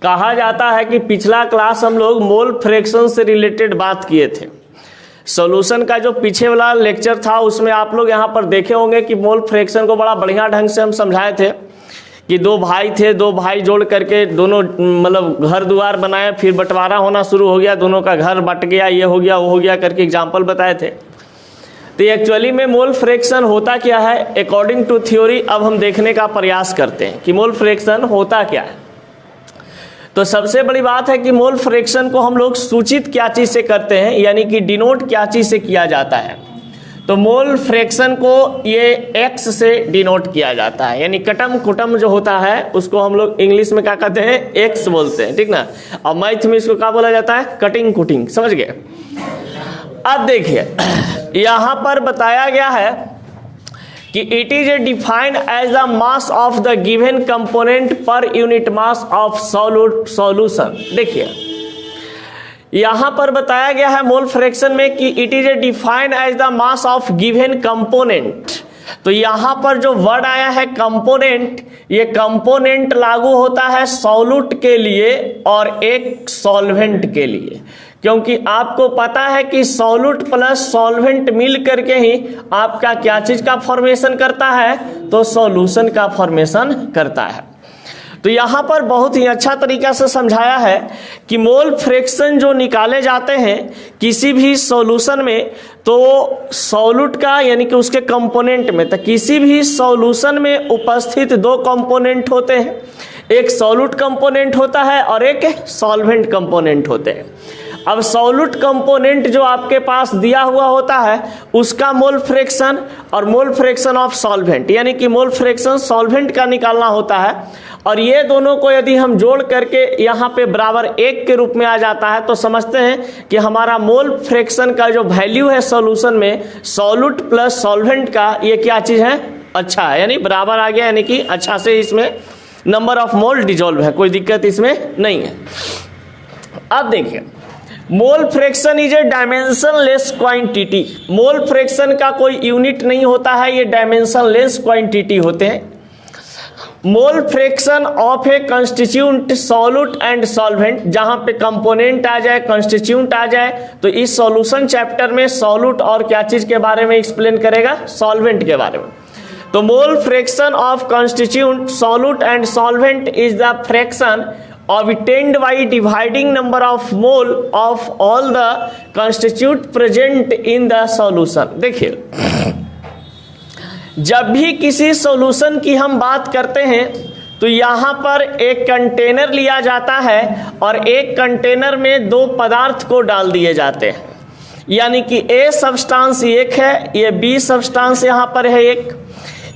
कहा जाता है कि पिछला क्लास हम लोग मोल फ्रैक्शन से रिलेटेड बात किए थे। सॉल्यूशन का जो पीछे वाला लेक्चर था उसमें आप लोग यहाँ पर देखे होंगे कि मोल फ्रैक्शन को बड़ा बढ़िया ढंग से हम समझाए थे कि दो भाई थे, दो भाई जोड़ करके दोनों मतलब घर द्वार बनाए, फिर बंटवारा होना शुरू हो गया, दोनों का घर बट गया, ये हो गया वो हो गया करके एग्जाम्पल बताए थे। तो एक्चुअली में मोल फ्रैक्शन होता क्या है अकॉर्डिंग टू थ्योरी अब हम देखने का प्रयास करते हैं कि मोल फ्रैक्शन होता क्या है। तो सबसे बड़ी बात है कि मोल फ्रैक्शन को हम लोग सूचित क्या चीज़ से करते हैं, यानी कि डिनोट क्या चीज़ से किया जाता है। तो मोल फ्रैक्शन को ये एक्स से डिनोट किया जाता है, यानी कटम कुटम जो होता है उसको हम लोग इंग्लिश में क्या कहते हैं, एक्स बोलते हैं, ठीक ना। और मैथ में इसको क्या बोला जाता है, कटिंग कुटिंग, समझ गए। अब देखिए यहाँ पर बताया गया है कि it is defined as the mass of the given component per unit mass of solution. देखिए यहां पर बताया गया है मोल फ्रैक्शन में कि it is defined as the mass of given component. तो यहां पर जो वर्ड आया है कंपोनेंट, ये कंपोनेंट लागू होता है सॉल्यूट के लिए और एक सॉल्वेंट के लिए, क्योंकि आपको पता है कि सॉल्यूट प्लस सॉल्वेंट मिल करके ही आपका क्या चीज का फॉर्मेशन करता है, तो सॉल्यूशन का फॉर्मेशन करता है। तो यहाँ पर बहुत ही अच्छा तरीका से समझाया है कि मोल फ्रैक्शन जो निकाले जाते हैं किसी भी सॉल्यूशन में, तो सॉल्यूट का यानी कि उसके कंपोनेंट में, तो किसी भी सॉल्यूशन में उपस्थित दो कंपोनेंट होते हैं, एक सॉल्यूट कंपोनेंट होता है और एक सॉल्वेंट कंपोनेंट होते हैं। अब सॉल्यूट कंपोनेंट जो आपके पास दिया हुआ होता है उसका मोल फ्रैक्शन और मोल फ्रैक्शन ऑफ सॉल्वेंट, यानी कि मोल फ्रैक्शन सॉल्वेंट का निकालना होता है, और ये दोनों को यदि हम जोड़ करके यहाँ पे बराबर एक के रूप में आ जाता है तो समझते हैं कि हमारा मोल फ्रैक्शन का जो वैल्यू है सॉल्यूशन में सॉल्यूट प्लस सॉल्वेंट का ये क्या चीज़ है, अच्छा है, यानी बराबर आ गया, यानी कि अच्छा से इसमें नंबर ऑफ मोल डिजोल्व है, कोई दिक्कत इसमें नहीं है। अब देखिए mole fraction is a dimensionless quantity. Mole fraction का कोई यूनिट नहीं होता है, ये डायमेंशनलेस क्वांटिटी होते हैं। मोल fraction of A constituent solute and solvent, जहां पे कंपोनेंट आ जाए कंस्टिट्यूएंट आ जाए, तो इस सॉल्यूशन चैप्टर में सॉल्यूट और क्या चीज के बारे में एक्सप्लेन करेगा, सॉल्वेंट के बारे में। तो मोल fraction of constituent solute and solvent is the fraction obtained by dividing number of mole of all the constituent present in the solution। देखिए जब भी किसी सॉल्यूशन की हम बात करते हैं तो यहाँ पर एक कंटेनर लिया जाता है और एक कंटेनर में दो पदार्थ को डाल दिए जाते हैं, यानी कि ए सब्सटेंस एक है, ये बी सब्सटेंस यहाँ पर है एक,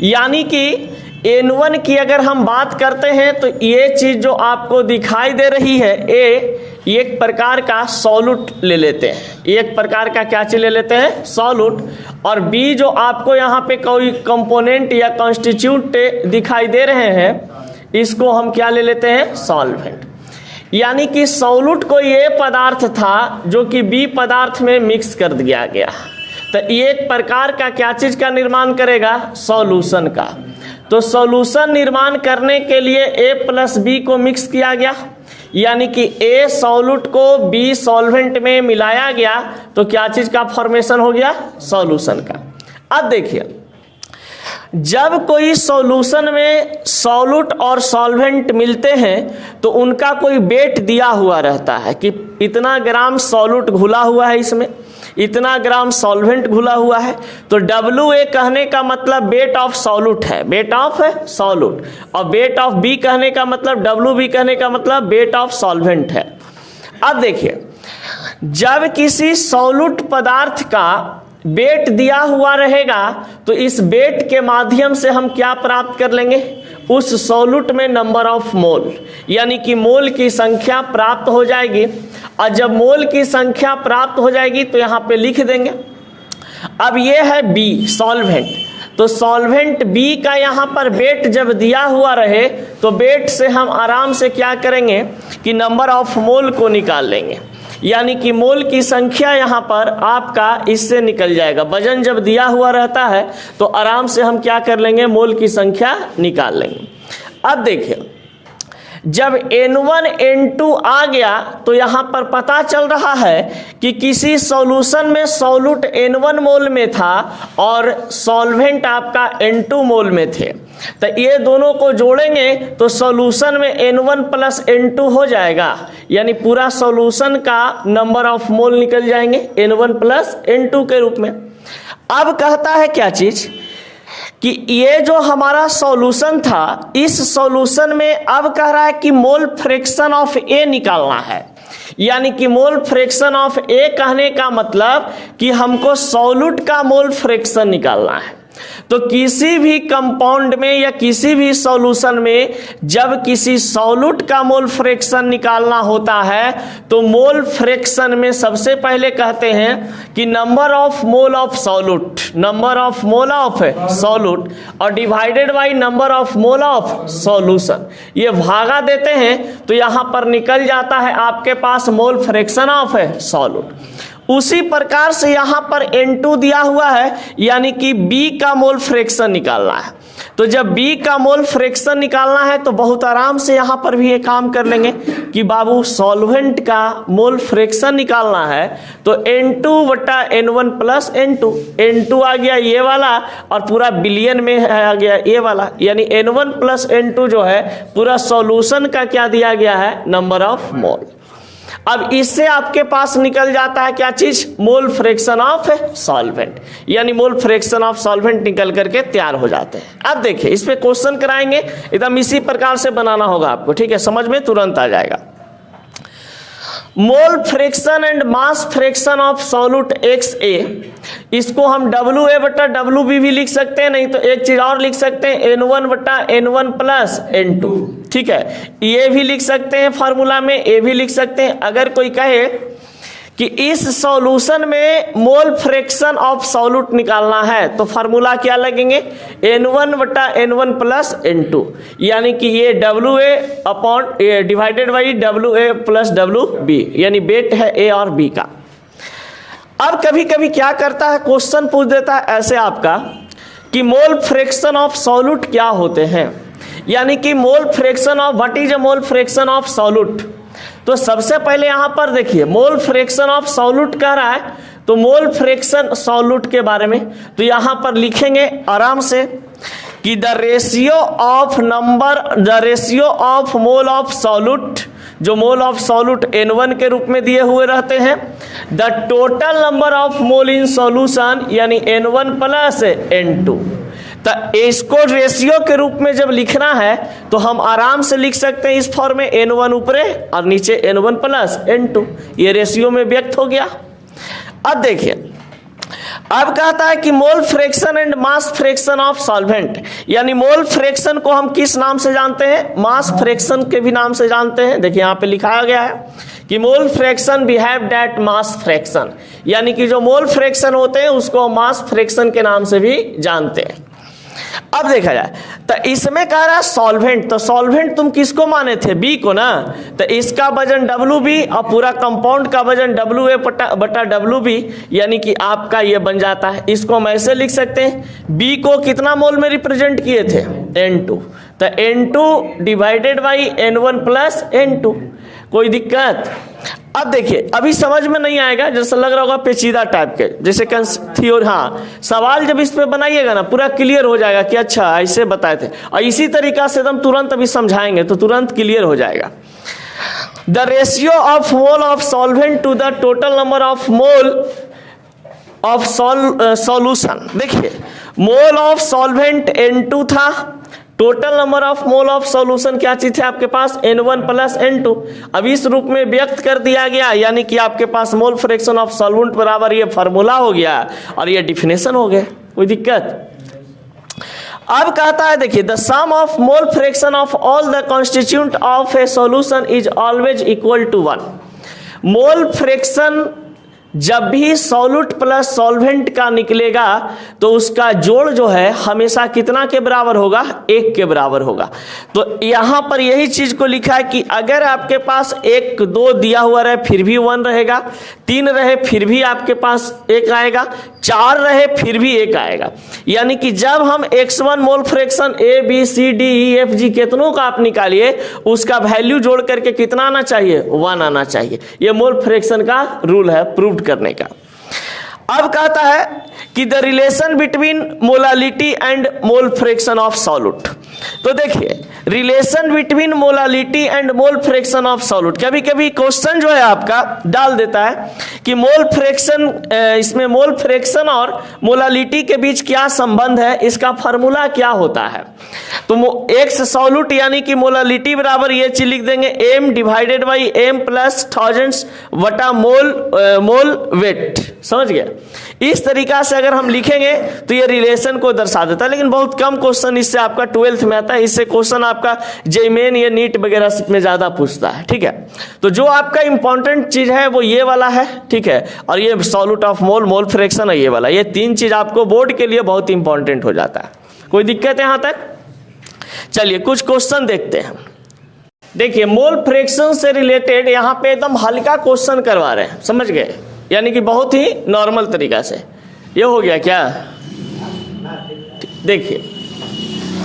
यानी कि N1 की अगर हम बात करते हैं तो ये चीज जो आपको दिखाई दे रही है ए, एक प्रकार का सॉल्यूट ले लेते हैं, एक प्रकार का क्या चीज ले लेते हैं, सॉल्यूट, और बी जो आपको यहाँ पे कोई कंपोनेंट या कॉन्स्टिट्यूट दिखाई दे रहे हैं इसको हम क्या ले लेते हैं, सॉल्वेंट। यानी कि सॉल्यूट को ये पदार्थ था जो कि बी पदार्थ में मिक्स कर दिया गया, तो ये एक प्रकार का क्या चीज का निर्माण करेगा, सॉल्यूशन का। तो सॉल्यूशन निर्माण करने के लिए ए प्लस बी को मिक्स किया गया, यानी कि ए सॉल्यूट को बी सॉल्वेंट में मिलाया गया, तो क्या चीज का फॉर्मेशन हो गया, सॉल्यूशन का। अब देखिए जब कोई सॉल्यूशन में सॉल्यूट और सॉल्वेंट मिलते हैं तो उनका कोई वेट दिया हुआ रहता है कि इतना ग्राम सॉल्यूट घुला हुआ है, इसमें इतना ग्राम सॉल्वेंट घुला हुआ है। तो WA कहने का मतलब वेट ऑफ सॉल्यूट है, वेट ऑफ सॉल्यूट, और वेट ऑफ बी कहने का मतलब WB कहने का मतलब वेट ऑफ सॉल्वेंट है। अब देखिए जब किसी सॉल्यूट पदार्थ का वेट दिया हुआ रहेगा तो इस वेट के माध्यम से हम क्या प्राप्त कर लेंगे, उस सॉल्यूट में नंबर ऑफ मोल, यानी कि मोल की संख्या प्राप्त हो जाएगी। और जब मोल की संख्या प्राप्त हो जाएगी तो यहाँ पे लिख देंगे। अब ये है बी सॉल्वेंट, तो सॉल्वेंट बी का यहाँ पर वेट जब दिया हुआ रहे तो वेट से हम आराम से क्या करेंगे कि नंबर ऑफ मोल को निकाल लेंगे, यानी कि मोल की संख्या यहाँ पर आपका इससे निकल जाएगा। वजन जब दिया हुआ रहता है तो आराम से हम क्या कर लेंगे, मोल की संख्या निकाल लेंगे। अब देखिए जब N1 N2 आ गया तो यहाँ पर पता चल रहा है कि किसी सॉल्यूशन में सॉल्यूट N1 मोल में था और सॉल्वेंट आपका N2 मोल में थे, तो ये दोनों को जोड़ेंगे तो सॉल्यूशन में N1 प्लस N2 हो जाएगा, यानी पूरा सॉल्यूशन का नंबर ऑफ मोल निकल जाएंगे N1 प्लस N2 के रूप में। अब कहता है क्या चीज कि ये जो हमारा सॉल्यूशन था, इस सॉल्यूशन में अब कह रहा है कि मोल फ्रैक्शन ऑफ ए निकालना है, यानी कि मोल फ्रैक्शन ऑफ ए कहने का मतलब कि हमको सॉल्यूट का मोल फ्रैक्शन निकालना है। तो किसी भी कंपाउंड में या किसी भी सॉल्यूशन में जब किसी सॉल्यूट का मोल फ्रैक्शन निकालना होता है तो मोल फ्रैक्शन में सबसे पहले कहते हैं कि number of mole of solute, number of mole of solute और divided by number of mole of solution, ये भागा देते हैं तो यहां पर निकल जाता है आपके पास मोल फ्रैक्शन ऑफ सॉल्यूट। उसी प्रकार से यहां पर N2 दिया हुआ है, यानी कि B का मोल फ्रैक्शन निकालना है। तो जब B का मोल फ्रैक्शन निकालना है तो बहुत आराम से यहां पर भी ये काम कर लेंगे कि बाबू सॉल्वेंट का मोल फ्रैक्शन निकालना है तो N2 बटा N1 प्लस N2 आ गया ये वाला और पूरा बिलियन में आ गया ये वाला, यानी N1 प्लस N2 जो है पूरा सॉल्यूशन का क्या दिया गया है, नंबर ऑफ मोल। अब इससे आपके पास निकल जाता है क्या चीज, मोल फ्रैक्शन ऑफ सॉल्वेंट, यानी मोल फ्रैक्शन ऑफ सॉल्वेंट निकल करके तैयार हो जाते हैं। अब देखिए इस पे क्वेश्चन कराएंगे, एकदम इसी प्रकार से बनाना होगा आपको, ठीक है, समझ में तुरंत आ जाएगा। Mole fraction and mass fraction of solute XA, इसको हम WA बटा WB भी लिख सकते हैं, नहीं तो एक चीज और लिख सकते हैं N1 बटा N1 प्लस N2, ठीक है, ये भी लिख सकते हैं फार्मूला में, ये भी लिख सकते हैं। अगर कोई कहे कि इस सॉल्यूशन में मोल फ्रैक्शन ऑफ सॉल्यूट निकालना है तो फार्मूला क्या लगेंगे, N1 बटा N1 प्लस N2, यानी कि ये WA upon divided by WA plus WB, यानी वेट है A और B का। अब कभी कभी क्या करता है, क्वेश्चन पूछ देता है ऐसे आपका कि मोल फ्रैक्शन ऑफ सॉल्यूट क्या होते हैं, यानी कि मोल fraction of what is a mole fraction of solute. तो सबसे पहले यहां पर देखिए मोल फ्रैक्शन ऑफ सॉल्यूट कह रहा है, तो मोल फ्रैक्शन सॉल्यूट के बारे में तो यहां पर लिखेंगे आराम से कि the ratio of mole of solute, जो मोल ऑफ सॉल्यूट N1 के रूप में दिए हुए रहते हैं, the total number of mole in solution यानी N1 प्लस N2। तो इसको रेशियो के रूप में जब लिखना है तो हम आराम से लिख सकते हैं इस फॉर्म में N1 ऊपरे और नीचे N1 प्लस N2, ये रेशियो में व्यक्त हो गया। अब देखिए अब कहता है कि mole fraction and mass fraction of solvent, यानी मोल फ्रैक्शन को हम किस नाम से जानते हैं, मास फ्रैक्शन के भी नाम से जानते हैं। देखिए यहाँ पे लिखाया गया है कि mole fraction behave that mass fraction, यानी कि जो मोल फ्रैक्शन होते हैं उसको मास फ्रैक्शन के नाम से भी जानते हैं। अब देखा जाए तो इसमें कह रहा है सॉल्वेंट, तो सॉल्वेंट तुम किसको माने थे, बी को ना, तो इसका वजन WB और पूरा कंपाउंड का वजन WA बटा WB, यानी कि आपका ये बन जाता है। इसको हम ऐसे लिख सकते हैं, बी को कितना मोल में रिप्रेजेंट किए थे, N2, तो N2 divided by N1 plus N2, कोई दिक्कत। अब देखिए अभी समझ में नहीं आएगा, जैसा लग रहा होगा पेचीदा टाइप के, जैसे थियोरी, हाँ सवाल जब इस पे बनाइएगा ना पूरा क्लियर हो जाएगा कि अच्छा ऐसे बताए थे, और इसी तरीका से एकदम तुरंत अभी समझाएंगे तो तुरंत क्लियर हो जाएगा। The ratio of mole of solvent to the total number of mole of solution. देखिए मोल ऑफ सॉल्वेंट N2 था, total number of mole of solution क्या चीज है आपके पास, N1 प्लस N2। अब इस रूप में व्यक्त कर दिया गया, यानी कि आपके पास मोल फ्रैक्शन ऑफ सॉल्वेंट बराबर ये फार्मूला हो गया और ये डिफिनेशन हो गया, कोई दिक्कत। अब कहता है देखिए the sum of mole fraction of all the constituent of a solution is always equal to 1। Mole fraction जब भी सॉल्यूट प्लस सॉल्वेंट का निकलेगा तो उसका जोड़ जो है हमेशा कितना के बराबर होगा, 1 के बराबर होगा। तो यहां पर यही चीज को लिखा है कि अगर आपके पास 1 2 दिया हुआ रहे फिर भी 1 रहेगा, 3 रहे फिर भी आपके पास 1 आएगा, 4 रहे फिर भी 1 आएगा। यानी कि जब हम x1 mole fraction A B C D E F G कितनों का आप निकालिए उसका वैल्यू जोड़ करके कितना आना चाहिए, 1 आना चाहिए। ये मोल फ्रैक्शन का रूल है प्रूव करने का। अब कहता है कि the relation between molality and mole fraction of solute. तो देखिए relation between molality and mole fraction of solute, कभी कभी क्वेश्चन जो है आपका डाल देता है कि मोल फ्रैक्शन, इसमें मोल फ्रैक्शन और मोलालिटी के बीच क्या संबंध है, इसका फॉर्मूला क्या होता है। तो एक्स सॉल्यूट यानी कि मोलालिटी बराबर ये चीज लिख देंगे m divided by m plus thousands वटा मोल वेट। समझ गया? इस तरीका से अगर हम लिखेंगे तो ये रिलेशन को दर्शा देता है, लेकिन बहुत कम क्वेश्चन इससे आपका 12th में आता है। इससे क्वेश्चन आपका जेईमेन या नीट वगैरह में ज्यादा पूछता है। ठीक है, तो जो आपका इंपॉर्टेंट चीज है वो ये वाला है। ठीक है, और ये सॉल्यूट ऑफ मोल फ्रैक्शन है ये वाला। ये 3 चीज आपको बोर्ड के लिए बहुत इंपॉर्टेंट हो जाता है। कोई दिक्कत है यहां तक? चलिए कुछ क्वेश्चन देखते हैं। देखिए मोल फ्रैक्शन से रिलेटेड यहां पे एकदम हल्का क्वेश्चन करवा रहे हैं, समझ गए? यानी कि बहुत ही नॉर्मल तरीका से। ये हो गया क्या? देखिए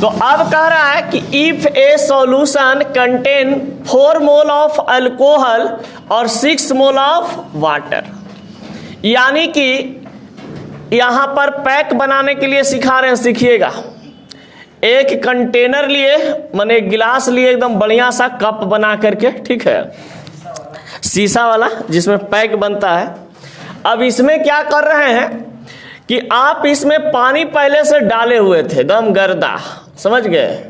तो अब कह रहा है कि if A solution contain 4 mole of alcohol और 6 मोल ऑफ वाटर, यानी कि यहां पर पैक बनाने के लिए सिखा रहे हैं। सीखिएगा, एक कंटेनर लिए माने एक गिलास लिए एकदम बढ़िया सा कप बना करके, ठीक है, शीशा वाला जिसमें पैक बनता है। अब इसमें क्या कर रहे हैं कि आप इसमें पानी पहले से डाले हुए थे दम गर्दा, समझ गए?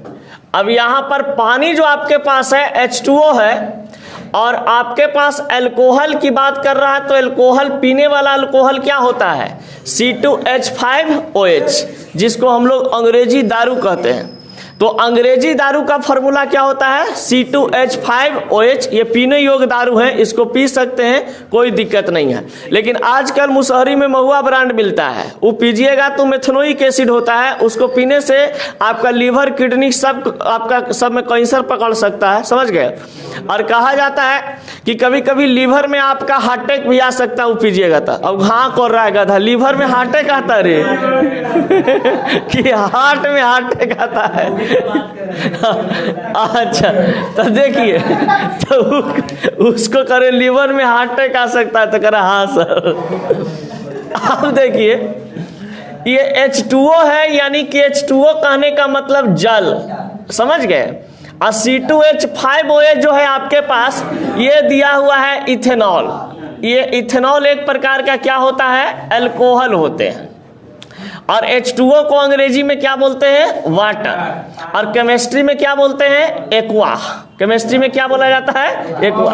अब यहां पर पानी जो आपके पास है H2O है और आपके पास अल्कोहल की बात कर रहा है। तो अल्कोहल, पीने वाला अल्कोहल क्या होता है? C2H5OH, जिसको हम लोग अंग्रेजी दारू कहते हैं। तो अंग्रेजी दारू का फॉर्मूला क्या होता है? C2H5OH। ये पीने योग्य दारू है, इसको पी सकते हैं, कोई दिक्कत नहीं है। लेकिन आजकल मुसहरी में महुआ ब्रांड मिलता है, वो पीजिएगा तो मेथनोइक एसिड होता है, उसको पीने से आपका लीवर किडनी सब आपका सब में कैंसर पकड़ सकता है। समझ गए? और कहा जाता है कि कभी कभी लीवर में आपका हार्ट अटैक भी आ सकता है वो पीजिएगा तो। अब हाँ कर रहा है गधा, लीवर में हार्ट अटैक आता रे कि हार्ट में हार्ट अटैक आता है। अच्छा तो देखिए, तो उसको करे लीवर में हार्ट अटैक आ सकता है तो करे हाँ सर। अब देखिए ये H2O है, यानी कि H2O कहने का मतलब जल, समझ गए? और C2H5OH जो है आपके पास, ये दिया हुआ है इथेनॉल। ये इथेनॉल एक प्रकार का क्या होता है? अल्कोहल होते हैं। और H2O को अंग्रेजी में क्या बोलते हैं? वाटर। और केमिस्ट्री में क्या बोलते हैं? एक्वा। केमिस्ट्री में क्या बोला जाता है? एक्वा।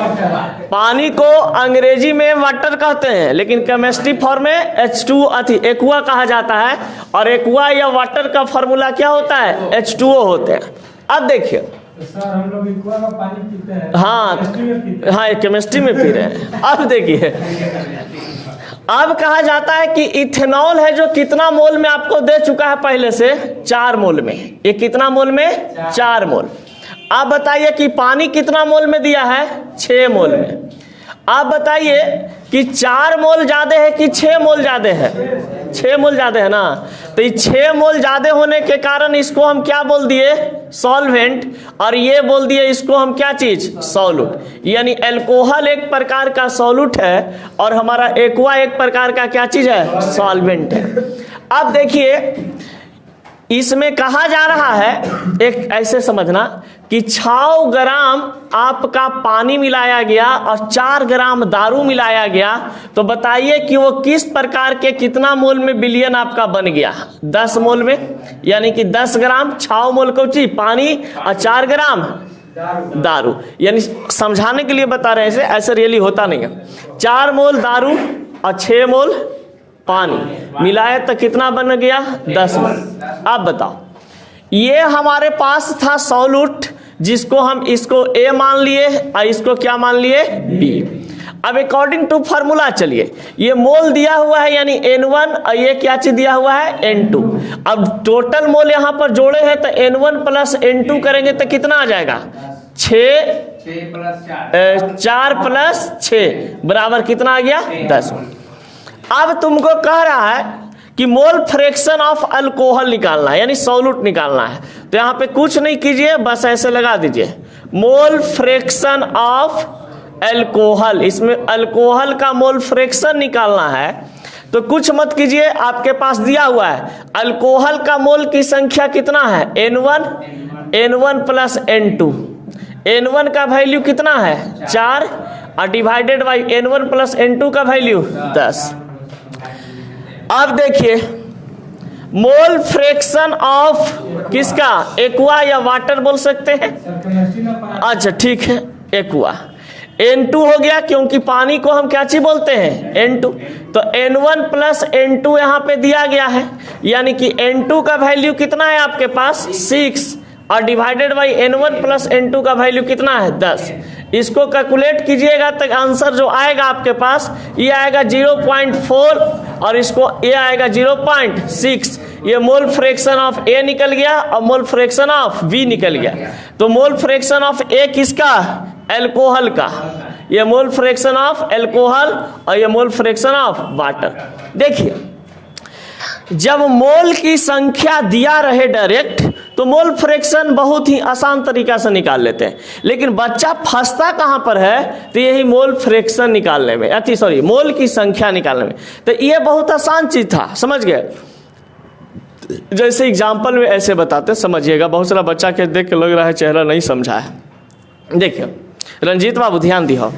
पानी को अंग्रेजी में वाटर कहते हैं, लेकिन केमिस्ट्री फॉर्म में एक्वा कहा जाता है। और एक्वा या वाटर का फॉर्मूला क्या होता है? H2O होते हैं। अब देखिए सर, हम लोग एक्वा का पानी पीते हैं। हाँ केमिस्ट्री में पी रहे हैं। अब देखिए, अब कहा जाता है कि इथेनॉल है जो कितना मोल में आपको दे चुका है पहले से? 4 मोल में। ये कितना मोल में? 4 मोल। आप बताइए कि पानी कितना मोल में दिया है? 6 मोल में। आप बताइए कि 4 मोल ज्यादा है कि 6 मोल ज्यादा है? 6 मोल ज्यादा है ना। तो ये 6 मोल ज्यादा होने के कारण इसको हम क्या बोल दिए? सॉल्वेंट। और ये बोल दिए इसको हम क्या चीज? सॉल्यूट। यानी अल्कोहल एक प्रकार का सॉल्यूट है और हमारा एक्वा एक प्रकार का क्या चीज है? सॉल्वेंट है। अब देखिए इसमें कहा जा रहा है, एक ऐसे समझना कि 6 ग्राम आपका पानी मिलाया गया और 4 ग्राम दारू मिलाया गया। तो बताइए कि वो किस प्रकार के कितना मोल में विलयन आपका बन गया? 10 मोल में। यानी कि 10 ग्राम 6 मोल कौची पानी और 4 ग्राम दारू। यानी समझाने के लिए बता रहे हैं, ऐसे रियली होता नहीं है। 4 मोल दारू और 6 मोल पानी मिलाए तो कितना बन गया? 10 मोल। अब बताओ, ये हमारे पास था सॉल्यूट, जिसको हम इसको A मान लिए और इसको क्या मान लिए? B। अब अकॉर्डिंग टू फार्मूला चलिए, ये मोल दिया हुआ है यानी N1 और ये क्या चीज दिया हुआ है N2। अब टोटल मोल यहाँ पर जोड़े हैं तो N1 प्लस N2 करेंगे तो कितना आ जाएगा 4 प्लस 6 बराबर कितना आ गया 10। अब तुमको कह रहा है कि मोल फ्रैक्शन ऑफ अल्कोहल निकालना है यानी सॉल्यूट निकालना है। तो यहाँ पे कुछ नहीं कीजिए, बस ऐसे लगा दीजिए मोल फ्रैक्शन ऑफ अल्कोहल। इसमें अल्कोहल का मोल फ्रैक्शन निकालना है तो कुछ मत कीजिए, आपके पास दिया हुआ है अल्कोहल का मोल की संख्या कितना है N1 प्लस N2। N1 का वैल्यू कितना है 4 और divided by N1 plus N2 का वैल्यू 10। अब देखिए मोल फ्रैक्शन ऑफ किसका, एक्वा या वाटर बोल सकते हैं। अच्छा ठीक है, एक्वा N2 हो गया क्योंकि पानी को हम क्या चीज बोलते हैं N2। तो N1 प्लस N2 यहाँ पे दिया गया है यानी कि N2 का वैल्यू कितना है आपके पास 6 और divided by N1 plus N2 का वैल्यू कितना है 10। इसको कैलकुलेट कीजिएगा तो आंसर जो आएगा आपके पास ये आएगा 0.4 और इसको ये आएगा 0.6। ये मोल फ्रैक्शन ऑफ A निकल गया और मोल फ्रैक्शन ऑफ B निकल गया। तो मोल फ्रैक्शन ऑफ A किसका, अल्कोहल का। ये मोल फ्रैक्शन ऑफ अल्कोहल और ये मोल फ्रैक्शन ऑफ वाटर। देखिए जब मोल की संख्या दिया रहे डायरेक्ट तो मोल फ्रैक्शन बहुत ही आसान तरीका से निकाल लेते हैं, लेकिन बच्चा फंसता कहां पर है तो यही मोल फ्रैक्शन निकालने में, मोल की संख्या निकालने में। तो ये बहुत आसान चीज था, समझ गए। जैसे एग्जाम्पल में ऐसे बताते समझिएगा, बहुत सारा बच्चा के देख के लग रहा है चेहरा नहीं समझा है। देखिए रंजीत बाबू ध्यान दियो,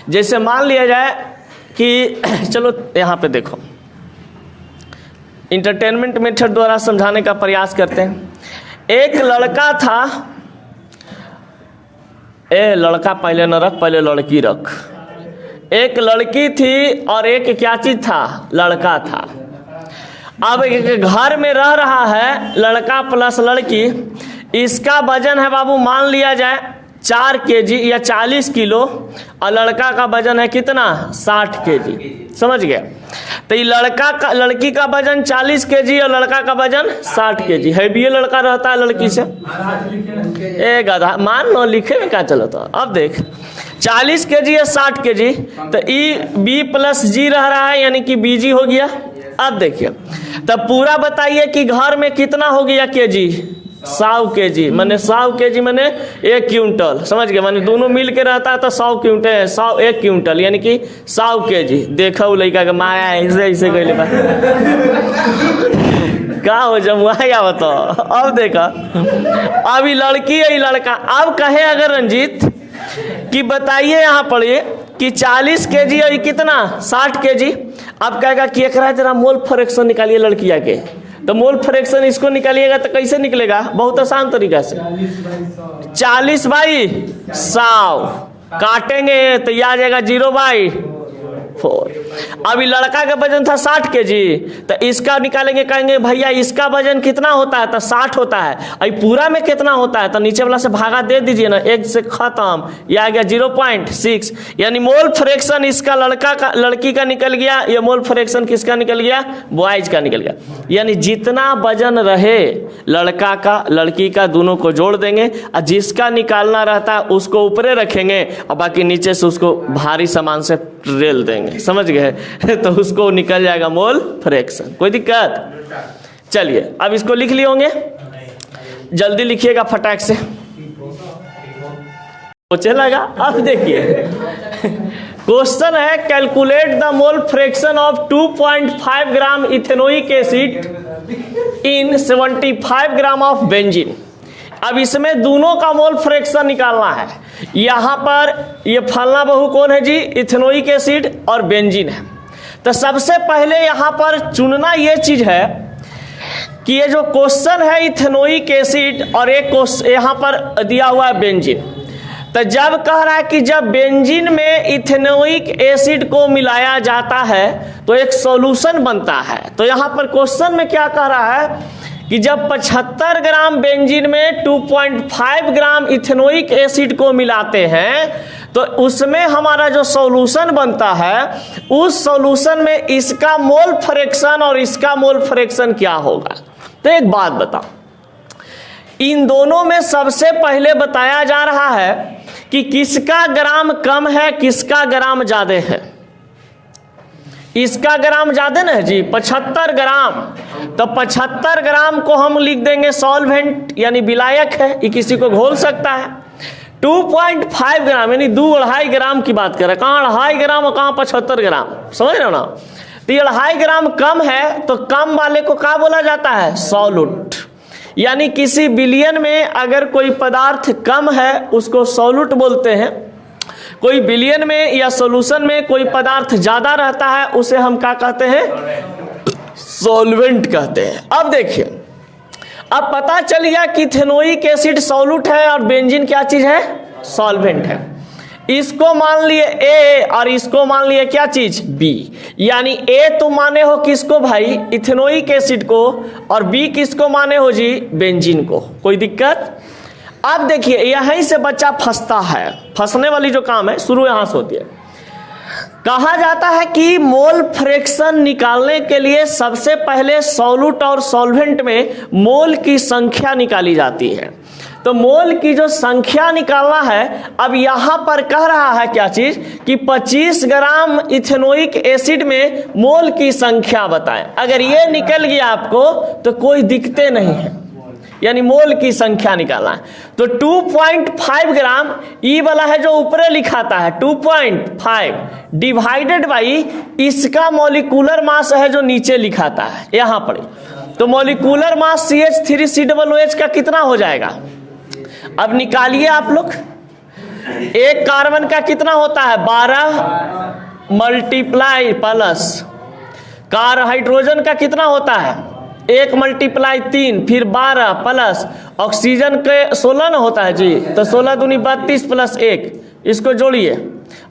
जैसे मान लिया जाए कि चलो यहाँ पे देखो इंटरटेनमेंट मेथड द्वारा समझाने का प्रयास करते हैं। एक लड़का था, लड़का पहले न रख, पहले लड़की रख। एक लड़की थी और एक क्या चीज था, लड़का था। अब एक घर में रह रहा है लड़का प्लस लड़की। इसका वजन है बाबू मान लिया जाए 4 kg या 40 किलो और लड़का का वजन है कितना 60 kg, समझ गए। तो ये लड़की का वजन 40 kg और लड़का का वजन 60 kg है। भी ये लड़का रहता है लड़की से, गधा मान लो लिखे में क्या चलो। तो अब देख 40 kg या 60 kg तो B प्लस G रह रहा है यानी कि BG हो गया। अब देखिए तब पूरा बताइए कि घर में कितना हो गया केजी, 100 kg, मैंने 100 kg मैंने 1 क्विंटल, समझ गए। मैंने दोनों मिल के रहता है तो 100 क्विंटल, 1 क्विंटल यानी कि 100 kg। देखा वो लड़का के माया ऐसे गए क्या हो जब आया बताओ। अब देखा अभी लड़की है लड़का। अब कहे अगर रंजीत कि बताइए यहाँ पढ़िए कि 40 kg और कितना 60 kg। अब कहेगा कि एक जरा मोल फ्रैक्शन निकालिए लड़किया के। तो मोल फ्रैक्शन इसको निकालिएगा तो कैसे निकलेगा, बहुत आसान तरीका से 40/100 काटेंगे तो यह आ जाएगा 0/4। अभी लड़का का वजन था 60 kg तो इसका निकालेंगे, कहेंगे भैया इसका वजन कितना होता है तो 60 होता है। अभी पूरा में कितना होता है तो नीचे वाला से भागा दे दीजिए ना, 1 से खत्म, यह आ गया 0.6। यानी मोल फ्रैक्शन इसका लड़की का निकल गया, ये मोल फ्रैक्शन किसका निकल गया, बॉयज का निकल गया। यानी जितना वजन रहे लड़का का लड़की का दोनों को जोड़ देंगे और जिसका निकालना रहता है उसको ऊपरे रखेंगे और बाकी नीचे से उसको भारी सामान से रेल देंगे, समझ गए। तो उसको निकल जाएगा मोल फ्रैक्शन। कोई दिक्कत, चलिए अब इसको लिख लिए होंगे, जल्दी लिखिएगा फटाक से, सोचे लगा। अब देखिए क्वेश्चन है calculate the mole fraction of 2.5 gram ethanoic acid in 75 gram of benzene. अब इसमें दोनों का मोल फ्रैक्शन निकालना है। यहाँ पर ये फलना बहु कौन है जी, इथेनोइक एसिड और बेंजीन है। तो सबसे पहले यहाँ पर चुनना ये चीज है कि ये जो क्वेश्चन है इथेनोइक एसिड और एक यहाँ पर दिया हुआ है बेंजीन। तो जब कह रहा है कि जब बेंजीन में इथेनोइक एसिड को मिलाया जाता है तो एक सॉल्यूशन बनता है। तो यहाँ पर क्वेश्चन में क्या कह रहा है कि जब 75 ग्राम बेंजीन में 2.5 ग्राम इथेनोइक एसिड को मिलाते हैं तो उसमें हमारा जो सॉल्यूशन बनता है, उस सॉल्यूशन में इसका मोल फ्रैक्शन और इसका मोल फ्रैक्शन क्या होगा। तो एक बात बताओ, इन दोनों में सबसे पहले बताया जा रहा है कि किसका ग्राम कम है, किसका ग्राम ज्यादा है। इसका ग्राम ज्यादा ना है जी, 75 ग्राम। तो 75 ग्राम को हम लिख देंगे सॉल्वेंट यानी विलायक है, ये किसी को घोल सकता है। 2.5 ग्राम यानी 2-2.5 ग्राम की बात करें, कहाँ 2.5 ग्राम और कहाँ 75 ग्राम, समझ रहे हो ना। तो ये 2.5 ग्राम कम है, तो कम वाले को क्या बोला जाता है, सॉल्यूट। यानी किसी बिलियन में अगर कोई पदार्थ कम है उसको सॉल्यूट बोलते हैं, कोई बिलियन में या सॉल्यूशन में कोई पदार्थ ज्यादा रहता है उसे हम क्या कहते हैं, सॉल्वेंट कहते हैं। अब देखिए, अब पता चल गया कि इथेनोइक एसिड सॉल्यूट है और बेंजीन क्या चीज है, सॉल्वेंट है। इसको मान लिए ए और इसको मान लिए क्या चीज, बी। यानी ए तुम माने हो किसको भाई, इथेनोइक एसिड को, और बी किसको माने हो जी, बेंजीन को। कोई दिक्कत। अब देखिए यहीं से बच्चा फंसता है, फंसने वाली जो काम है शुरू यहां से होती है। कहा जाता है कि मोल फ्रैक्शन निकालने के लिए सबसे पहले सॉल्यूट और सॉल्वेंट में मोल की संख्या निकाली जाती है। तो मोल की जो संख्या निकालना है, अब यहां पर कह रहा है क्या चीज कि 25 ग्राम इथेनोइक एसिड में मोल की संख्या बताएं। अगर ये निकल गया आपको तो कोई दिक्कतें नहीं है, यानी मोल की संख्या निकालना है। तो 2.5 ग्राम ई वाला है जो ऊपर लिखाता है 2.5 डिवाइडेड बाई इसका मॉलिक्यूलर मास है जो नीचे लिखाता है यहां पर। तो मॉलिक्यूलर मास CH3COOH का कितना हो जाएगा, अब निकालिए आप लोग। एक कार्बन का कितना होता है, 12 मल्टीप्लाई प्लस, हाइड्रोजन का कितना होता है, 1 मल्टीप्लाई 3, फिर 12 प्लस ऑक्सीजन के 16 ना होता है जी, तो 16 दूनी 32 प्लस 1, इसको जोड़िए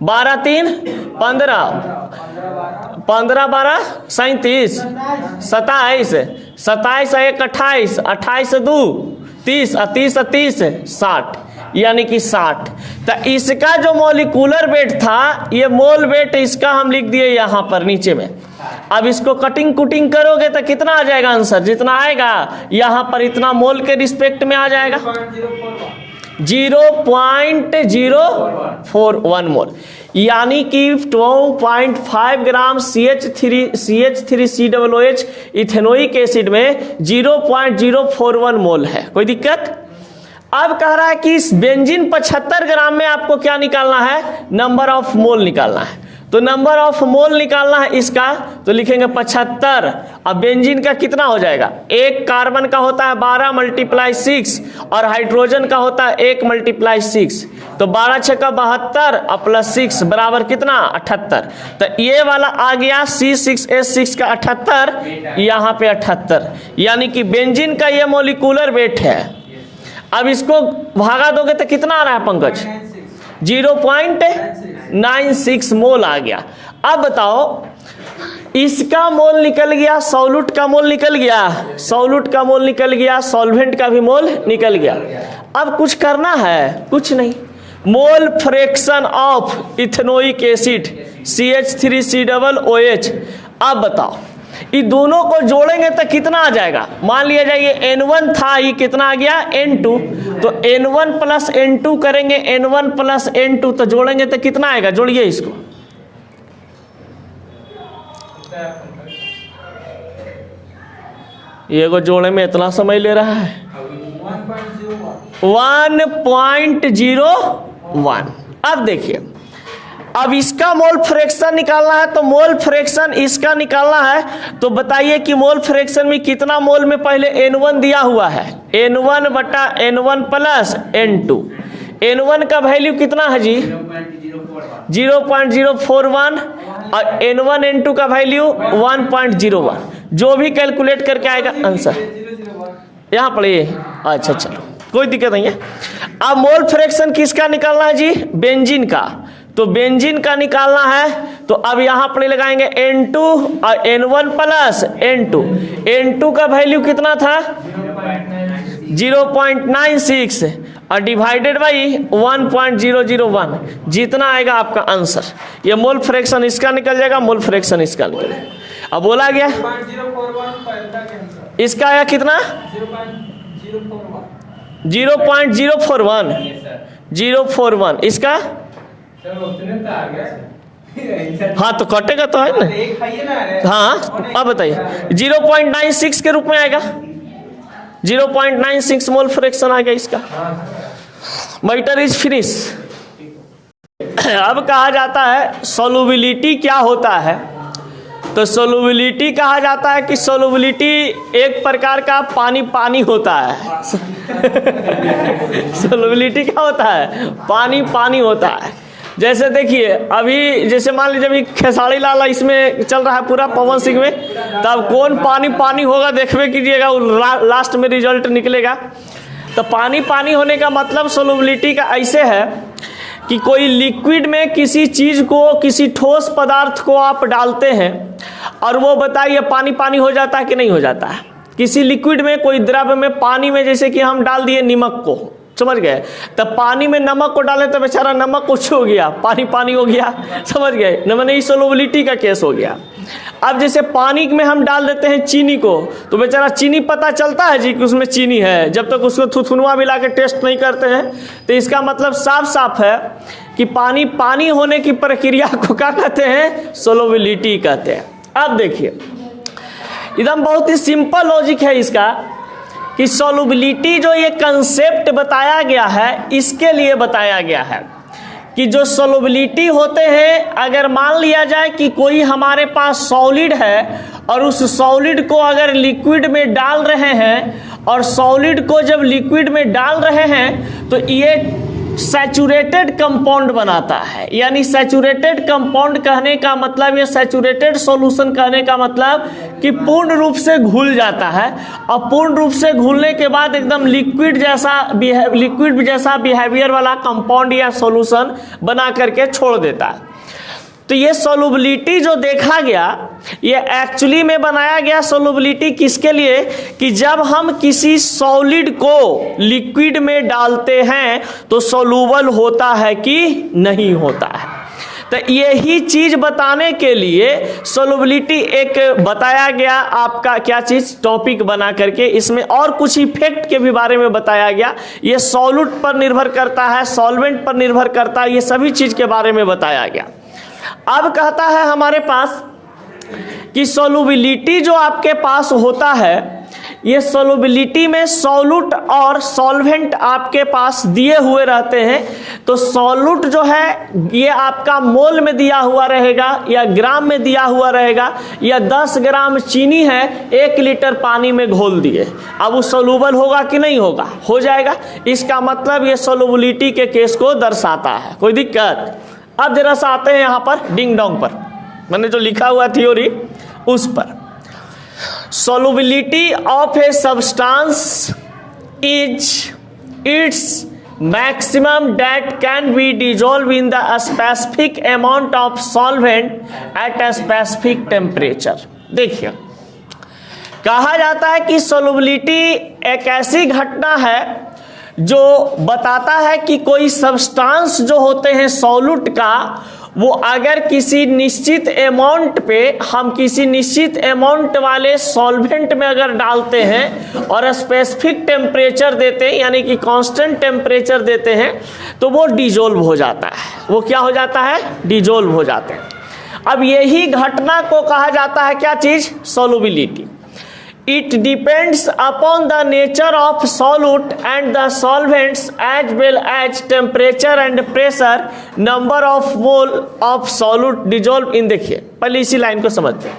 12 3 15, 15 12 37, 27, 27 1 28, 28 2 30, 30 30 60, यानी कि 60। तो इसका जो मॉलिक्यूलर वेट था, ये मोल वेट इसका हम लिख दिए यहां पर नीचे में। अब इसको कटिंग कुटिंग करोगे तो कितना आ जाएगा आंसर, जितना आएगा यहां पर इतना मोल के रिस्पेक्ट में आ जाएगा 0.041 मोल, यानी कि 2.5 ग्राम CH3COOH इथेनोइक एसिड में 0.041 मोल है। कोई दिक्कत। अब कह रहा है कि इस बेंजीन 75 ग्राम में आपको क्या निकालना है, नंबर ऑफ मोल निकालना है। तो नंबर ऑफ मोल निकालना है इसका, तो लिखेंगे 75। अब बेंजीन का कितना हो जाएगा, एक कार्बन का होता है 12 मल्टीप्लाई 6 और हाइड्रोजन का होता है 1 मल्टीप्लाई 6, तो 12 6 का 72 और प्लस 6 बराबर कितना 78। तो ये वाला आ गया C6H6 का 78, यहाँ पे 78, यानी कि बेंजीन का ये मॉलिक्यूलर वेट है। अब इसको भागा दोगे तो कितना आ रहा है पंकज, 0.96 मोल आ गया। अब बताओ, इसका मोल निकल गया, सॉल्यूट का मोल निकल गया, सॉल्यूट का मोल निकल गया, सॉल्वेंट का भी मोल निकल गया। अब कुछ करना है, कुछ नहीं। मोल fraction of ethanoic acid CH3COOH। अब बताओ, ये दोनों को जोड़ेंगे तो कितना आ जाएगा, मान लिया जाए ये N1 था, ये कितना आ गया N2, तो N1 प्लस N2 करेंगे, N1 प्लस N2 तो जोड़ेंगे तो कितना आएगा, जोड़िए इसको। ये को जोड़ने में इतना समय ले रहा है 1.01। अब देखिए, अब इसका मोल फ्रैक्शन निकालना है, तो मोल फ्रैक्शन इसका निकालना है। तो बताइए कि मोल फ्रैक्शन में कितना मोल में पहले N1 दिया हुआ है, N1 बटा N1 प्लस N2। N1 का वैल्यू कितना है जी 0.041 और N1 N2 का वैल्यू 1.01। जो भी कैलकुलेट करके आएगा आंसर यहाँ पढ़िए। अच्छा चलो कोई दिक्कत नहीं है। अब मोल फ्रैक्शन किसका निकालना है जी, बेंजीन का। तो बेंजीन का निकालना है, तो अब यहां पर लगाएंगे N2 और N1 प्लस N2। N2 का वैल्यू कितना था 0.96 और डिवाइडेड बाई 1.001, जितना आएगा आपका आंसर। ये मोल फ्रैक्शन इसका निकल जाएगा, मोल फ्रैक्शन इसका निकल जाएगा। अब बोला गया 0.041 इसका आया कितना 0.041 0.041 इसका। हाँ तो कटेगा तो है ना। हाँ अब बताइए 0.96 के रूप में आएगा, 0.96 मोल फ्रैक्शन आ गया इसका। Matter is finish. अब कहा जाता है सोलुबिलिटी क्या होता है। तो सोलुबिलिटी कहा जाता है कि सोलुबिलिटी एक प्रकार का पानी पानी होता है। सोलुबिलिटी क्या होता है, पानी पानी होता है। जैसे देखिए अभी जैसे मान लीजिए अभी खेसारी लाल इसमें चल रहा है पूरा पवन सिंह में, तब कौन पानी पानी होगा देखवे कीजिएगा, लास्ट में रिजल्ट निकलेगा। तो पानी पानी होने का मतलब सोलुबिलिटी का ऐसे है कि कोई लिक्विड में किसी चीज को, किसी ठोस पदार्थ को आप डालते हैं और वो बताइए पानी पानी हो जाता है कि नहीं हो जाता है। किसी लिक्विड में, कोई द्रव्य में, पानी में जैसे कि हम डाल दिए नमक को, समझ गए, तब पानी में नमक को डालें तो बेचारा नमक कुछ हो गया, पानी पानी हो गया, समझ गए न, मैंने सोलुबिलिटी का केस हो गया। अब जैसे पानी में हम डाल देते हैं चीनी को, तो बेचारा चीनी पता चलता है जी कि उसमें चीनी है, जब तक उसको थुथुनवा मिला के टेस्ट नहीं करते हैं। तो इसका मतलब साफ साफ है कि पानी पानी होने की प्रक्रिया को क्या कहते हैं, सोलुबिलिटी कहते हैं। अब देखिए एकदम बहुत ही सिंपल लॉजिक है इसका कि सोलुबिलिटी जो ये कंसेप्ट बताया गया है, इसके लिए बताया गया है कि जो सोलुबिलिटी होते हैं, अगर मान लिया जाए कि कोई हमारे पास सॉलिड है और उस सॉलिड को अगर लिक्विड में डाल रहे हैं और सॉलिड को जब लिक्विड में डाल रहे हैं तो ये सैचुरेटेड कंपाउंड बनाता है। यानी सैचुरेटेड कंपाउंड कहने का मतलब, ये सैचुरेटेड सॉल्यूशन कहने का मतलब कि पूर्ण रूप से घुल जाता है और पूर्ण रूप से घुलने के बाद एकदम लिक्विड जैसा बिहेवियर वाला कंपाउंड या सॉल्यूशन बना करके छोड़ देता है। तो ये सोलुबिलिटी जो देखा गया, ये एक्चुअली में बनाया गया सोलुबिलिटी किसके लिए, कि जब हम किसी सॉलिड को लिक्विड में डालते हैं तो सोलूबल होता है कि नहीं होता है। तो यही चीज बताने के लिए सोलुबिलिटी एक बताया गया आपका क्या चीज, टॉपिक बना करके। इसमें और कुछ इफेक्ट के भी बारे में बताया गया, ये सॉल्यूट पर निर्भर करता है, सॉल्वेंट पर निर्भर करता है, ये सभी चीज के बारे में बताया गया। अब कहता है हमारे पास कि सोलुबिलिटी जो आपके पास होता है, ये सोलुबिलिटी में सॉल्यूट और सॉल्वेंट आपके पास दिए हुए रहते हैं। तो सॉल्यूट जो है ये आपका मोल में दिया हुआ रहेगा या ग्राम में दिया हुआ रहेगा, या 10 ग्राम चीनी है 1 लीटर पानी में घोल दिए, अब वो सोलूबल होगा कि नहीं होगा, हो जाएगा। इसका मतलब ये सोलुबिलिटी के केस को दर्शाता है। कोई दिक्कत? अब जरा सा आते हैं यहाँ पर डिंग डोंग पर, मैंने जो लिखा हुआ थ्योरी उस पर। Solubility of a substance is its maximum that can be dissolve in the specific amount of solvent at a specific temperature. देखिए कहा जाता है कि सोलुबिलिटी एक ऐसी घटना है जो बताता है कि कोई सब्सटेंस जो होते हैं सॉल्यूट का, वो अगर किसी निश्चित अमाउंट पे हम किसी निश्चित अमाउंट वाले सॉल्वेंट में अगर डालते हैं और स्पेसिफिक टेम्परेचर देते हैं, यानी कि कांस्टेंट टेम्परेचर देते हैं, तो वो डिजोल्व हो जाता है। वो क्या हो जाता है? डिजोल्व हो जाते हैं। अब यही घटना को कहा जाता है क्या चीज? Solubility. It depends upon the nature of solute and the solvents as well as temperature and pressure, number of mole of solute dissolved in। देखिए पहले इसी लाइन को समझते हैं।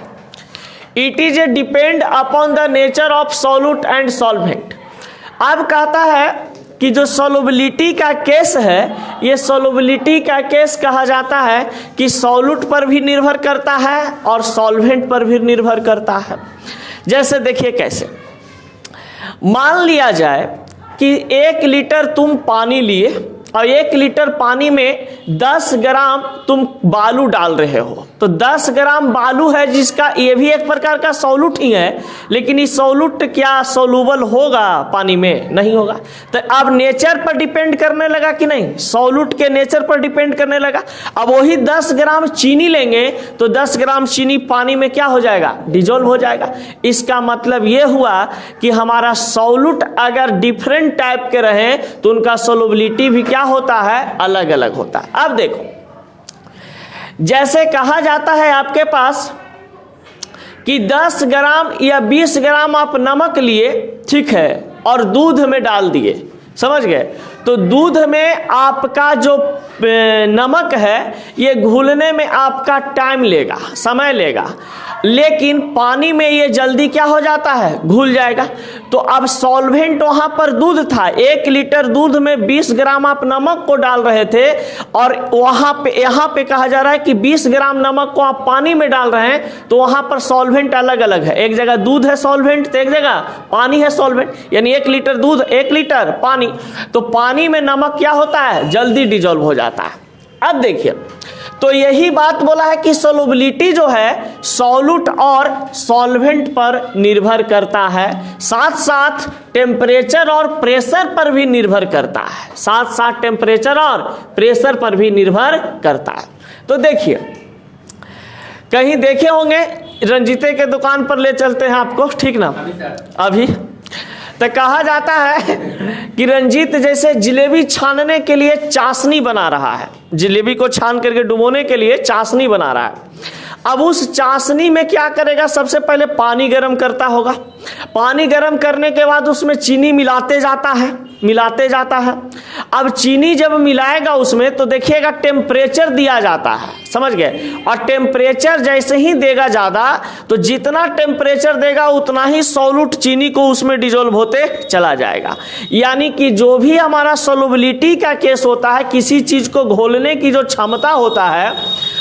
It is a depend upon the nature of solute and solvent। अब कहता है कि जो सोलुबिलिटी का केस है, ये सोलुबिलिटी का केस कहा जाता है कि सॉल्यूट पर भी निर्भर करता है और सॉल्वेंट पर भी निर्भर करता है। जैसे देखिए कैसे, मान लिया जाए कि 1 लीटर तुम पानी लिए और 1 लीटर पानी में 10 ग्राम तुम बालू डाल रहे हो, तो 10 ग्राम बालू है जिसका ये भी एक प्रकार का सॉल्यूट ही है, लेकिन ये सॉल्यूट क्या सोलूबल होगा पानी में? नहीं होगा। तो अब नेचर पर डिपेंड करने लगा कि नहीं? सॉल्यूट के नेचर पर डिपेंड करने लगा। अब वही 10 ग्राम चीनी लेंगे तो 10 ग्राम चीनी पानी में क्या हो जाएगा? डिजोल्व हो जाएगा। इसका मतलब यह हुआ कि हमारा सॉल्यूट अगर डिफरेंट टाइप के रहे तो उनका सोलबिलिटी भी क्या होता है? अलग अलग होता है। अब देखो, जैसे कहा जाता है आपके पास कि 10 ग्राम या 20 ग्राम आप नमक लिए, ठीक है, और दूध में डाल दिए, समझ गए? तो दूध में आपका जो नमक है ये घुलने में आपका टाइम लेगा, समय लेगा, लेकिन पानी में ये जल्दी क्या हो जाता है? घुल जाएगा। तो अब सॉल्वेंट वहां पर दूध था, 1 लीटर दूध में 20 ग्राम आप नमक को डाल रहे थे, और वहां पे यहाँ पे कहा जा रहा है कि 20 ग्राम नमक को आप पानी में डाल रहे हैं, तो वहां पर सॉल्वेंट अलग अलग है। एक जगह दूध है सॉल्वेंट, तो एक जगह पानी है सॉल्वेंट, यानी 1 लीटर दूध 1 लीटर पानी, तो पानी में नमक क्या होता है? जल्दी डिजोल्व हो जाता है। अब देखिए, तो यही बात बोला है कि सोलबिलिटी जो है सॉल्यूट और सॉल्वेंट पर निर्भर करता है, साथ साथ टेम्परेचर और प्रेशर पर भी निर्भर करता है, साथ साथ टेम्परेचर और प्रेशर पर भी निर्भर करता है। तो देखिए, कहीं देखे होंगे, रंजीते के दुकान पर ले चलते हैं आपको, ठीक ना? अभी तो कहा जाता है कि रंजीत जैसे जिलेबी छानने के लिए चाशनी बना रहा है, जिलेबी को छान करके डुबोने के लिए चाशनी बना रहा है। अब उस चाशनी में क्या करेगा? सबसे पहले पानी गर्म करता होगा, पानी गर्म करने के बाद उसमें चीनी मिलाते जाता है, मिलाते जाता है। अब चीनी जब मिलाएगा उसमें, तो देखिएगा टेम्परेचर दिया जाता है, समझ गए? और टेम्परेचर जैसे ही देगा ज़्यादा, तो जितना टेम्परेचर देगा उतना ही सॉल्यूट चीनी को उसमें डिजोल्व होते चला जाएगा। यानी कि जो भी हमारा सोलबिलिटी का केस होता है, किसी चीज़ को घोलने की जो क्षमता होता है,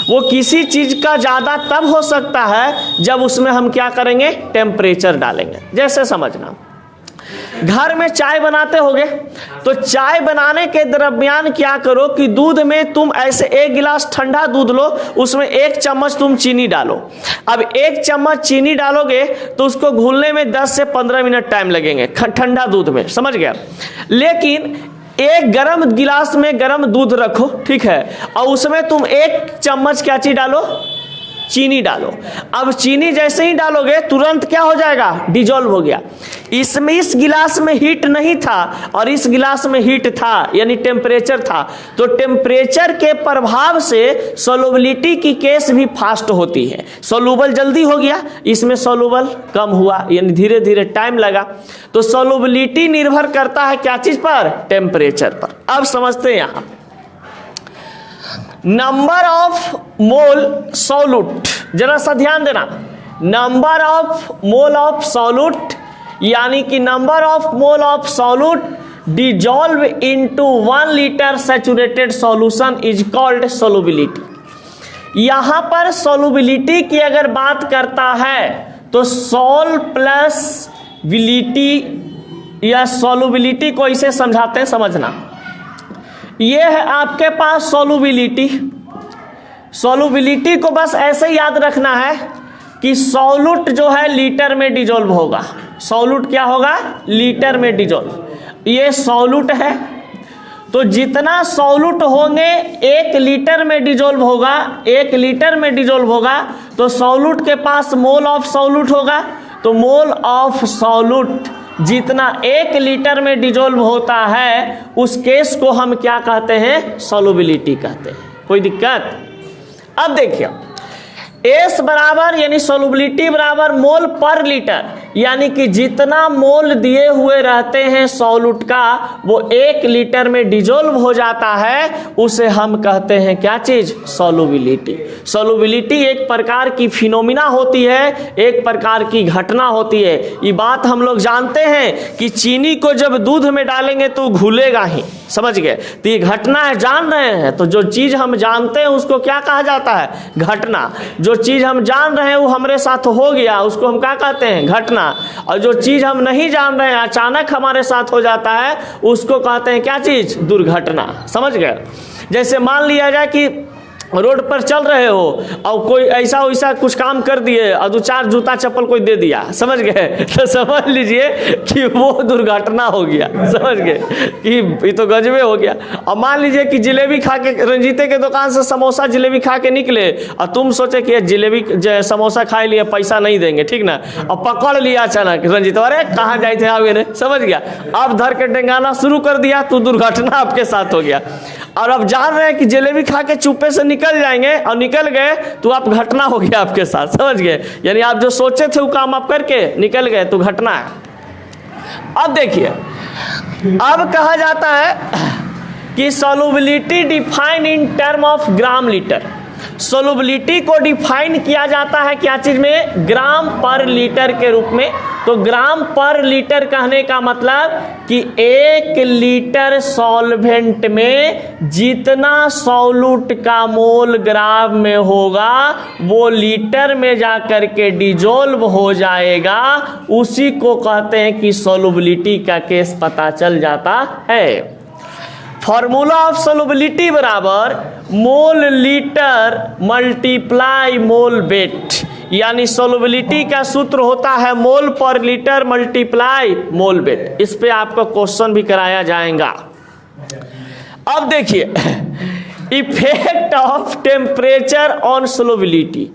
वो किसी चीज़ का ज़्यादा तब हो सकता है जब उसमें हम क्या करेंगे? टेम्परेचर डालेंगे। जैसे समझना, घर में चाय बनाते होगे, तो चाय बनाने के दरमियान क्या करो कि दूध में तुम ऐसे 1 गिलास ठंडा दूध लो, उसमें 1 चम्मच तुम चीनी डालो। अब 1 चम्मच चीनी डालोगे तो उसको घुलने में 10 से 15 मिनट टाइम लगेंगे ठंडा दूध में, समझ गया? लेकिन 1 गर्म गिलास में गर्म दूध रखो, ठीक है, और उसमें तुम 1 चम्मच क्या चीज डालो? चीनी डालो। अब चीनी जैसे ही डालोगे तुरंत क्या हो जाएगा? डिजोल्व हो गया। इसमें इस गिलास में हीट नहीं था और इस गिलास में हीट था, यानी टेम्परेचर था, तो टेम्परेचर के प्रभाव से सोलबिलिटी की केस भी फास्ट होती है। सोलूबल जल्दी हो गया, इसमें सोलूबल कम हुआ, यानी धीरे धीरे टाइम लगा। तो सोलबिलिटी निर्भर करता है क्या चीज पर? टेम्परेचर पर। अब समझते हैं यहां नंबर ऑफ मोल सॉल्यूट, जरा सा ध्यान देना, number of mole of solute, यानी कि number of mole of solute dissolve into 1 litre saturated solution is called solubility. यहां पर सोलबिलिटी की अगर बात करता है तो सोल प्लस बिलिटी या सोलबिलिटी को इसे समझाते हैं, समझना। ये है आपके पास सोलबिलिटी। सोलबिलिटी को बस ऐसे याद रखना है कि सॉल्यूट जो है लीटर में डिजोल्व होगा। सॉल्यूट क्या होगा? लीटर में डिजोल्व। ये सॉल्यूट है, तो जितना सॉल्यूट होंगे 1 लीटर में डिजोल्व होगा, 1 लीटर में डिजोल्व होगा, तो सॉल्यूट के पास मोल ऑफ सॉल्यूट होगा, तो मोल ऑफ सॉल्यूट जितना 1 लीटर में डिजोल्व होता है उस केस को हम क्या कहते हैं? सोलबिलिटी कहते हैं। कोई दिक्कत? अब देखिए, एस बराबर यानी सोलबिलिटी बराबर मोल पर लीटर, यानी कि जितना मोल दिए हुए रहते हैं सॉल्यूट का वो 1 लीटर में डिजोल्व हो जाता है, उसे हम कहते हैं क्या चीज? सोलबिलिटी। सोलबिलिटी एक प्रकार की फिनोमिना होती है, एक प्रकार की घटना होती है। ये बात हम लोग जानते हैं कि चीनी को जब दूध में डालेंगे तो घुलेगा ही, समझ गए? तो ये घटना है, जान रहे हैं? तो जो चीज हम जानते हैं उसको क्या कहा जाता है? घटना। जो चीज हम जान रहे हैं वो हमारे साथ हो गया, उसको हम क्या कहते हैं? घटना। और जो चीज़ हम नहीं जान रहे हैं अचानक हमारे साथ हो जाता है उसको कहते हैं क्या चीज़? दुर्घटना। समझ गए? जैसे मान लिया जाए कि रोड पर चल रहे हो और कोई ऐसा वैसा कुछ काम कर दिए और 2-4 जूता चप्पल कोई दे दिया, समझ गए, तो समझ लीजिए कि वो दुर्घटना हो गया। समझ गए कि ये तो गजबे हो गया। और मान लीजिए कि जिलेबी खा के रंजीते के दुकान से समोसा जिलेबी खा के निकले और तुम सोचे कि जिलेबी समोसा खा लिए पैसा नहीं देंगे, ठीक ना, और पकड़ लिया अचानक रंजीत, अरे कहाँ जाए थे आप, ने समझ गया, अब धर के डेंगाना शुरू कर दिया तो दुर्घटना आपके साथ हो गया। और अब जान रहे हैं कि जलेबी खा के चुप्पे से निकल जाएंगे और निकल गए तो आप घटना हो गया आपके साथ। समझ गए? यानी आप जो सोचे थे वो काम आप करके निकल गए तो घटना है। अब देखिए, अब कहा जाता है कि solubility define in term of gram litre. Solubility को डिफाइन किया जाता है क्या चीज में? ग्राम पर लीटर के रूप में। तो ग्राम पर लीटर कहने का मतलब कि 1 लीटर सॉल्वेंट में जितना सॉल्यूट का मोल ग्राम में होगा वो लीटर में जाकर के डिजोल्व हो जाएगा, उसी को कहते हैं कि सोलुबिलिटी का केस पता चल जाता है। फॉर्मूला ऑफ सोलुबिलिटी बराबर मोल लीटर मल्टीप्लाई मोल वेट, यानी सोलुबिलिटी का सूत्र होता है मोल पर लीटर मल्टीप्लाई मोल वेट। इस पे आपको क्वेश्चन भी कराया जाएगा। अब देखिए, effect of temperature on solubility.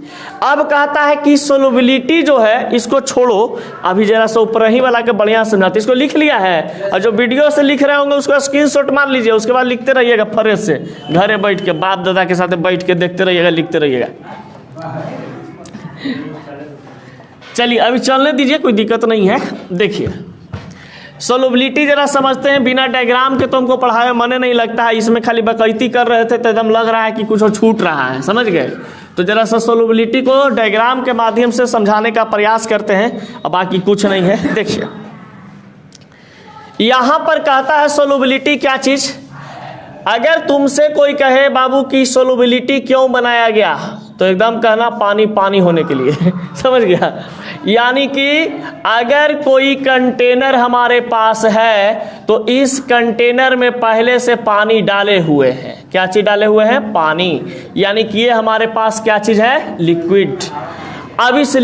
अब कहता है कि सोलुबिलिटी जो है इसको छोड़ो, अभी जरा सा ऊपर ही वाला के बढ़िया समझाते, इसको लिख लिया है और जो वीडियो से लिख रहे होंगे उसको स्क्रीनशॉट मार लीजिए, उसके बाद लिखते रहिएगा फ्रेश से, घरे बैठ के बाप दादा के साथ बैठ के देखते रहिएगा, लिखते रहिएगा। चलिए अभी चलने दीजिए, कोई दिक्कत नहीं है। देखिए सोलुबिलिटी जरा समझते हैं, बिना डायग्राम के तो हमको पढ़ाए मने नहीं लगता है, इसमें खाली बकैती कर रहे थे तो एकदम लग रहा है कि कुछ छूट रहा है, समझ गए। तो जरा सा सोलुबिलिटी को डायग्राम के माध्यम से समझाने का प्रयास करते हैं, अब बाकी कुछ नहीं है। देखिए यहां पर कहता है सोलुबिलिटी क्या चीज। अगर तुमसे कोई कहे बाबू की सोलुबिलिटी क्यों बनाया गया, तो एकदम कहना पानी पानी होने के लिए समझ गया। यानी कि अगर कोई कंटेनर हमारे पास है तो इस कंटेनर में पहले से पानी डाले हुए हैं। क्या चीज डाले हुए हैं? पानी। यानी कि ये हमारे पास क्या चीज है? लिक्विड। अब इस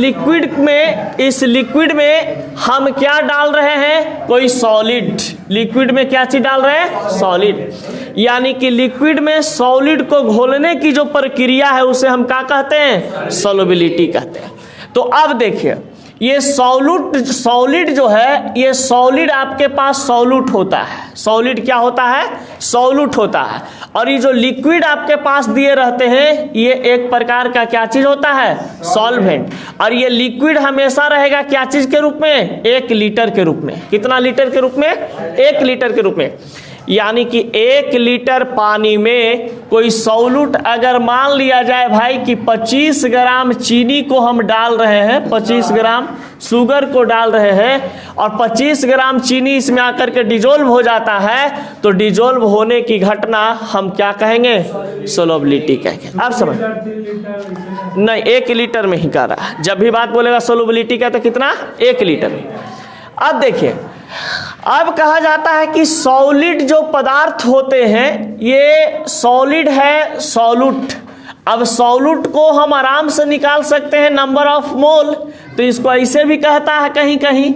लिक्विड में हम क्या डाल रहे हैं? कोई सॉलिड। लिक्विड में क्या चीज डाल रहे हैं? सॉलिड। यानी कि लिक्विड में सॉलिड को घोलने की जो प्रक्रिया है उसे हम क्या कहते हैं? सोलुबिलिटी कहते हैं। तो अब देखिए, ये सॉलिड जो है, ये सॉलिड आपके पास सॉल्यूट होता है। सॉलिड क्या होता है? सॉल्यूट होता है। और ये जो लिक्विड आपके पास दिए रहते हैं ये एक प्रकार का क्या चीज होता है? सॉल्वेंट। और ये लिक्विड हमेशा रहेगा क्या चीज के रूप में? 1 लीटर के रूप में। कितना लीटर के रूप में? 1 लीटर के रूप में। यानी कि 1 लीटर पानी में कोई सॉल्यूट अगर मान लिया जाए भाई कि 25 ग्राम चीनी को हम डाल रहे हैं, 25 ग्राम शुगर को डाल रहे हैं और 25 ग्राम चीनी इसमें आकर के डिजोल्व हो जाता है, तो डिजोल्व होने की घटना हम क्या कहेंगे? सोलुबिलिटी कहेंगे। आप समझ नहीं, 1 लीटर में ही कह रहा है। जब भी बात बोलेगा सोलुबिलिटी का तो कितना? 1 लीटर। अब देखिए, अब कहा जाता है कि सॉलिड जो पदार्थ होते हैं ये सॉलिड है सॉल्यूट। अब सॉल्यूट को हम आराम से निकाल सकते हैं नंबर ऑफ मोल। तो इसको ऐसे भी कहता है कहीं कहीं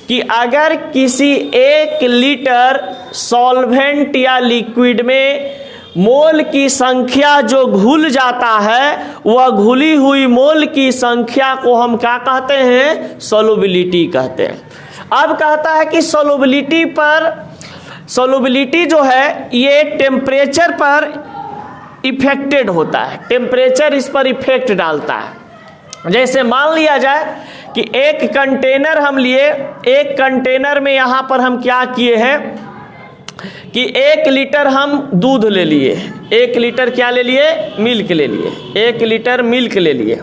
कि अगर किसी 1 लीटर सॉल्वेंट या लिक्विड में मोल की संख्या जो घुल जाता है वह घुली हुई मोल की संख्या को हम क्या कहते हैं? सोलुबिलिटी कहते हैं। अब कहता है कि सोलुबिलिटी जो है ये टेम्परेचर पर इफेक्टेड होता है। टेम्परेचर इस पर इफेक्ट डालता है। जैसे मान लिया जाए कि एक कंटेनर हम लिए, एक कंटेनर में यहाँ पर हम क्या किए हैं कि 1 लीटर हम दूध ले लिए, 1 लीटर क्या ले लिए? मिल्क ले लिए, 1 लीटर मिल्क ले लिए।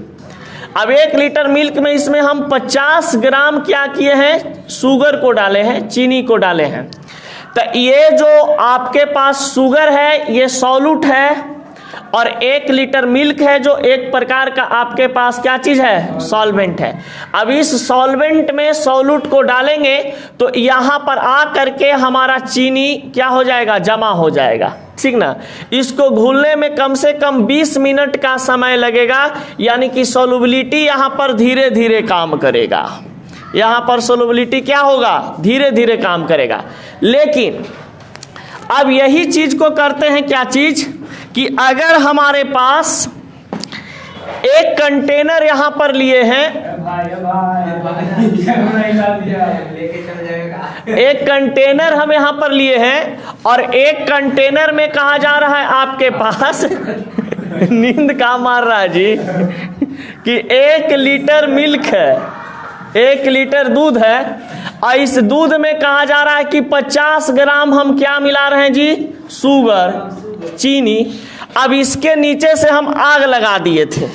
अब 1 लीटर मिल्क में इसमें हम 50 ग्राम क्या किए हैं? शुगर को डाले हैं, चीनी को डाले हैं। तो ये जो आपके पास शुगर है ये सॉल्यूट है और 1 लीटर मिल्क है जो एक प्रकार का आपके पास क्या चीज है, सॉल्वेंट है। अब इस सॉल्वेंट में सॉल्यूट को डालेंगे तो यहां पर आ करके हमारा चीनी क्या हो जाएगा, जमा हो जाएगा, ठीक ना। इसको घुलने में कम से कम 20 मिनट का समय लगेगा, यानी कि सॉल्युबिलिटी यहां पर धीरे धीरे काम करेगा। यहां पर सॉल्युबिलिटी क्या होगा, धीरे धीरे काम करेगा। लेकिन अब यही चीज को करते हैं क्या चीज, कि अगर हमारे पास एक कंटेनर यहां पर लिए हैं, एक कंटेनर हम यहां पर लिए हैं और एक कंटेनर में कहा जा रहा है आपके पास नींद कहाँ मार रहा है जी, कि 1 लीटर मिल्क है, 1 लीटर दूध है और इस दूध में कहा जा रहा है कि 50 ग्राम हम क्या मिला रहे हैं जी, शुगर, चीनी। अब इसके नीचे से हम आग लगा दिए थे,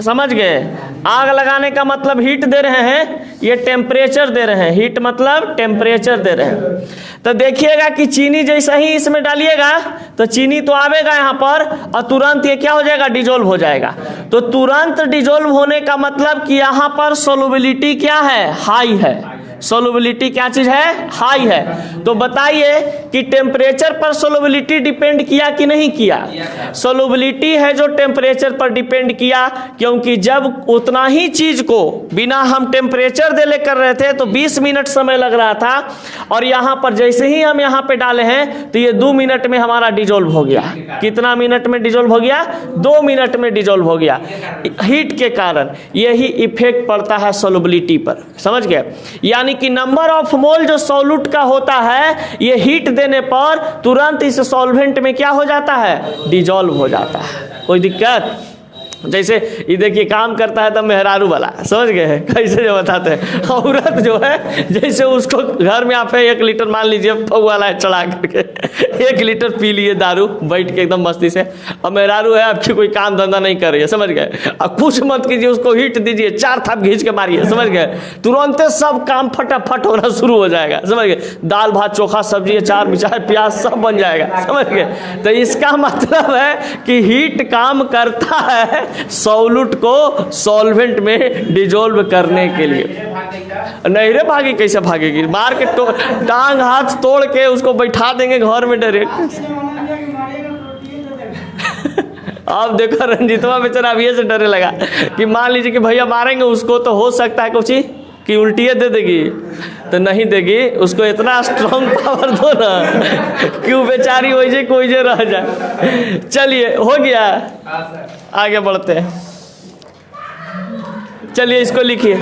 समझ गए। आग लगाने का मतलब हीट दे रहे हैं, ये टेम्परेचर दे रहे हैं, हीट मतलब टेम्परेचर दे रहे हैं। तो देखिएगा कि चीनी जैसा ही इसमें डालिएगा तो चीनी तो आवेगा यहाँ पर और तुरंत ये क्या हो जाएगा, डिजोल्व हो जाएगा। तो तुरंत डिजोल्व होने का मतलब कि यहाँ पर सोलुबिलिटी क्या है, हाई है। सोलुबिलिटी क्या चीज है, हाई है। तो बताइए कि टेम्परेचर पर सोलुबिलिटी डिपेंड किया कि नहीं किया, सोलुबिलिटी है जो टेम्परेचर पर डिपेंड किया, क्योंकि जब उतना ही चीज को बिना हम टेम्परेचर दे ले कर रहे थे तो 20 मिनट समय लग रहा था, और यहाँ पर जैसे ही हम यहाँ पे डाले हैं तो ये 2 मिनट में हमारा डिजोल्व हो गया। कितना मिनट में डिजोल्व हो गया, 2 मिनट में डिजोल्व हो गया। हीट के कारण यही इफेक्ट पड़ता है सोलुबिलिटी पर, समझ गए। यानी कि नंबर ऑफ मोल जो सॉल्यूट का होता है, ये हीट देने पर तुरंत इस सॉल्वेंट में क्या हो जाता है, डिजोल्व हो जाता है। कोई दिक्कत, जैसे ये देखिए काम करता है तब मेहरारू वाला, समझ गए कैसे जो बताते हैं। औरत जो है जैसे उसको घर में आप 1 लीटर मान लीजिए वाला है चढ़ा करके 1 लीटर पी लिए दारू बैठ के एकदम मस्ती से, और मेहरारू है आपकी कोई काम धंधा नहीं कर रही है, समझ गए। अब कुछ मत कीजिए, उसको हीट दीजिए, 4 थाप खींच के मारिए, समझ गए, तुरंत सब काम फटाफट होना शुरू हो जाएगा, समझ गए। दाल भात चोखा सब्जी अचार मिर्चाई प्याज सब बन जाएगा, समझ गए। तो इसका मतलब है कि हीट काम करता है सॉल्यूट को सॉल्वेंट में डिजोल्व करने के लिए। नहीं रे भागी, कैसे भागेगी, मार के टांग हाथ तोड़ के उसको बैठा देंगे घर में डायरेक्ट। अब देखो रंजीतवा बेचारा अभी से डरे लगा कि मान लीजिए कि भैया मारेंगे उसको तो हो सकता है कुछ ही कि उल्टिए दे देगी, तो नहीं देगी, उसको इतना स्ट्रॉन्ग पावर दो ना क्यों बेचारी वैसे कोई जे रह जाए। चलिए हो गया, आगे बढ़ते हैं। चलिए इसको लिखिए।